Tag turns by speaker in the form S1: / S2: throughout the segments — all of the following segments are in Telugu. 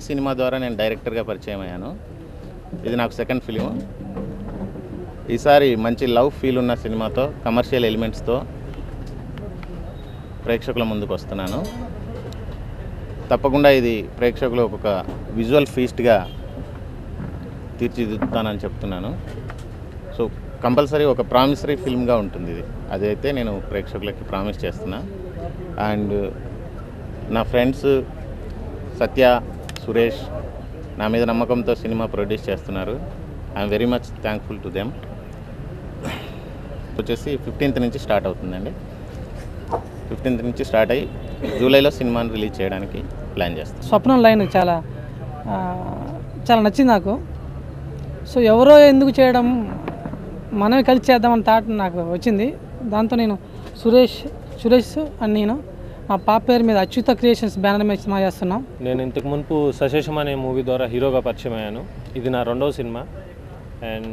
S1: సినిమా ద్వారా నేను డైరెక్టర్గా పరిచయం అయ్యాను. ఇది నాకు సెకండ్ ఫిలిం. ఈసారి మంచి లవ్ ఫీల్ ఉన్న సినిమాతో కమర్షియల్ ఎలిమెంట్స్తో ప్రేక్షకుల ముందుకు వస్తున్నాను. తప్పకుండా ఇది ప్రేక్షకులు ఒక విజువల్ ఫీస్ట్గా తీర్చిదిద్దుతానని చెప్తున్నాను. సో కంపల్సరీ ఒక ప్రామిసరీ ఫిల్మ్గా ఉంటుంది ఇది. అదైతే నేను ప్రేక్షకులకి ప్రామిస్ చేస్తున్నా. అండ్ నా ఫ్రెండ్స్ సత్య, సురేష్ నా మీద నమ్మకంతో సినిమా ప్రొడ్యూస్ చేస్తున్నారు. I'm very much thankful to them. వచ్చేసి 15th నుంచి స్టార్ట్ అవుతుందండి. 15th నుంచి స్టార్ట్ అయ్యి జూలైలో సినిమాని రిలీజ్ చేయడానికి ప్లాన్ చేస్తాం.
S2: స్వప్నం లైన్ చాలా నచ్చింది నాకు. సో ఎవరో ఎందుకు చేయడం, మనమే కలిసి చేద్దామని థాట్ నాకు వచ్చింది. దాంతో నేను సురేష్ అండ్ నేను మా పాప పేరు మీద అచ్యుత క్రియేషన్స్ బ్యానర్ మీద సినిమా చేస్తున్నాం.
S3: నేను ఇంతకు మునుపు సశేషం అనే మూవీ ద్వారా హీరోగా పరిచయం అయ్యాను. ఇది నా రెండవ సినిమా. అండ్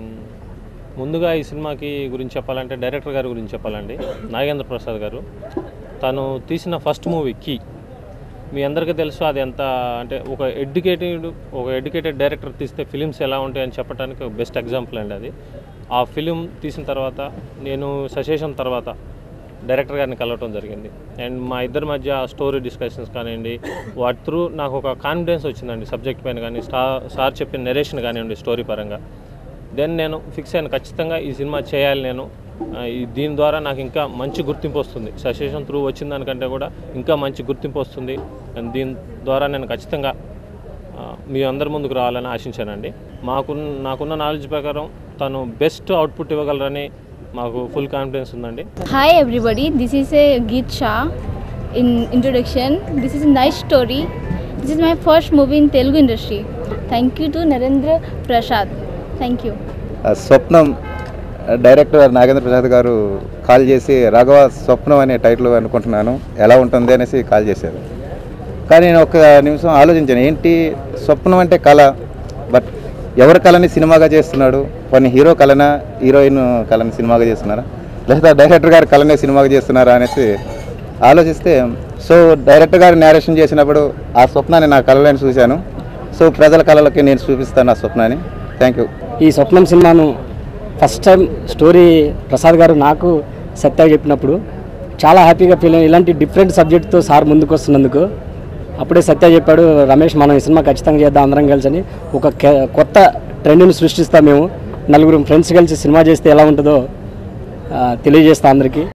S3: ముందుగా ఈ సినిమాకి గురించి చెప్పాలంటే డైరెక్టర్ గారి గురించి చెప్పాలండి. నాగేంద్ర ప్రసాద్ గారు. తను తీసిన ఫస్ట్ మూవీ కీ. మీ అందరికీ తెలుసు అది ఎంత అంటే ఒక ఎడ్యుకేటెడ్ డైరెక్టర్ తీస్తే ఫిలిమ్స్ ఎలా ఉంటాయని చెప్పడానికి ఒక బెస్ట్ ఎగ్జాంపుల్ అండి అది. ఆ ఫిలిం తీసిన తర్వాత నేను సశేషం తర్వాత డైరెక్టర్ గారిని కలవటం జరిగింది. అండ్ మా ఇద్దరి మధ్య స్టోరీ డిస్కషన్స్ కానివ్వండి, వాటి త్రూ నాకు ఒక కాన్ఫిడెన్స్ వచ్చిందండి సబ్జెక్ట్ పైన కానీ, సార్ చెప్పిన నెరేషన్ కానివ్వండి స్టోరీ పరంగా. దెన్ నేను ఫిక్స్ అయ్యాను, ఖచ్చితంగా ఈ సినిమా చేయాలి నేను. దీని ద్వారా నాకు ఇంకా మంచి గుర్తింపు వస్తుంది. సజెషన్ త్రూ వచ్చిన దానికంటే కూడా ఇంకా మంచి గుర్తింపు వస్తుంది. అండ్ దీని ద్వారా నేను ఖచ్చితంగా మీ అందరి ముందుకు రావాలని ఆశించానండి. నాకున్న నాలెడ్జ్ ప్రకారం తను బెస్ట్ అవుట్పుట్ ఇవ్వగలరని మాకు ఫుల్ కాన్ఫిడెన్స్ ఉందండి.
S4: Hi everybody, this is a Geet Shah in introduction. This is nice story. This is my first movie in Telugu industry. Thank you to Narendra Prasad. Thank you.
S5: స్వప్నం డైరెక్టర్ నాగేంద్ర ప్రసాద్ గారు కాల్ చేసి రాఘవ స్వప్నం అనే టైటిల్ అనుకుంటున్నాను, ఎలా ఉంటుంది అనేసి కాల్ చేశారు. కానీ నేను ఒక నిమిషం ఆలోచించాను, ఏంటి స్వప్నం అంటే కళ, బట్ ఎవరి కళని సినిమాగా చేస్తున్నాడు? కొన్ని హీరో కళనా, హీరోయిన్ కళని సినిమాగా చేస్తున్నారా, లేదా డైరెక్టర్ గారి కళనే సినిమాగా చేస్తున్నారా అనేసి ఆలోచిస్తే, సో డైరెక్టర్ గారు నేరేషన్ చేసినప్పుడు ఆ స్వప్నాన్ని నా కళలని చూశాను. సో ప్రజల కళలకి నేను చూపిస్తాను ఆ స్వప్నాన్ని. Thank you.
S6: ఈ స్వప్నం సినిమాను ఫస్ట్ టైం స్టోరీ ప్రసాద్ గారు నాకు సత్య చెప్పినప్పుడు చాలా హ్యాపీగా ఫీల్ అయ్యాను. ఇలాంటి డిఫరెంట్ సబ్జెక్ట్తో సార్ ముందుకు వస్తున్నందుకు. అప్పుడే సత్య చెప్పాడు, రమేష్ మనం ఈ సినిమా ఖచ్చితంగా చేద్దాం అందరం కలిసి అని. ఒక కొత్త ట్రెండ్ని సృష్టిస్తాం మేము. 4 ఫ్రెండ్స్ కలిసి సినిమా చేస్తే ఎలా ఉంటుందో తెలియజేస్తాం అందరికీ.